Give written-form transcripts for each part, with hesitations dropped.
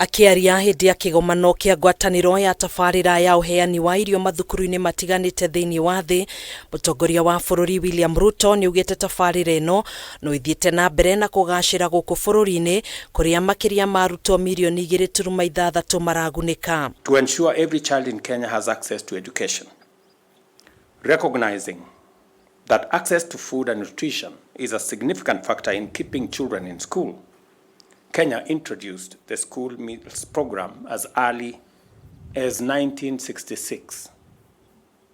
Akiaria hindi ya kigomano kia ngwataniro ya tabarira ya uheani wa irio mathukuru-ini matiganite thiini wa thi, mutongoria wa bururi William RUTO ni ugite tabarira ino no ithiete na mbere na kugacira guku bururi-ini kuria makiria ma RUTO milioni 2.6 maragunika. To ensure every child in Kenya has access to education, recognizing that access to food and nutrition is a significant factor in keeping children in school, Kenya introduced the school meals program as early as 1966,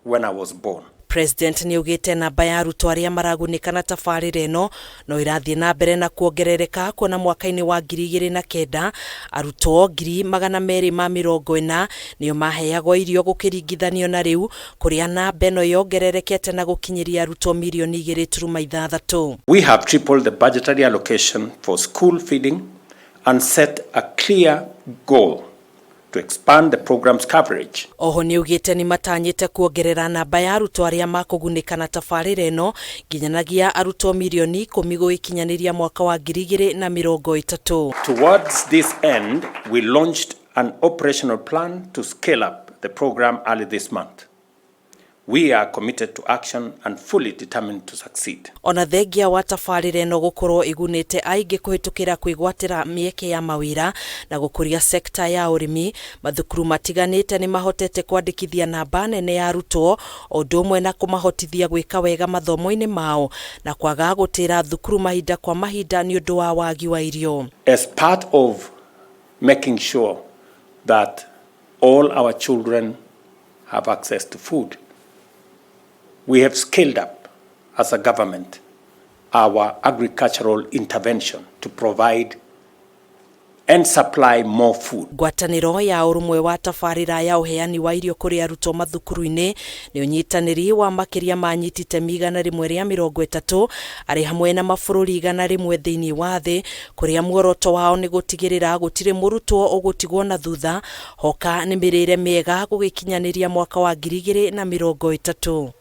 when I was born. President ni ugite namba ya arutwo aria maragunika na tabarira ino no irathie na mbere na kuongerereka kuona mwaka-ini wa 2009 arutwo 240 nio maheagwo irio gukiringithanio na riu kuria namba ino yongererekete na gukinyiria arutwo milioni 2.6. We have tripled the budgetary allocation for school feeding and set a clear goal to expand the program's coverage. Oho ni ugite nimatanyite kuongerera namba ya arutwo aria makugunika na tabarira ino nginyanagia arutwo milioni 10 gukinyaniria mwaka wa 2030. Towards this end, we launched an operational plan to scale up the program early this month. We are committed to action and fully determined to succeed. Ona thengia wa tabarira ino gukorwo igunite aingi kuhitukira kwigwatira mieke ya mawira na gukuria sekta ya urimi, mathukuru matiganite ni mahotete kwandikithia namba nene ya arutwo odumwe na kumahotithia gwika wega mathomo-ini mao na kwaga gutira thukuru mahinda kwa mahinda ni undu wa wagi wa irio. As part of making sure that all our children have access to food, we have scaled up as a government our agricultural intervention to provide and supply more food. Ngwataniro ya urumwe wa tabarira ya uheani wa irio kuri arutwo mathukuru-ini ni unyitaniri wa makiria manyitite 130 ari hamwe na mabururi 100 thiini wa thi kuria muoroto wao ni gutigirira gutire murutwo ugutigwo na thutha hoka ni mirire miega gugikinyaniria mwaka wa 2030.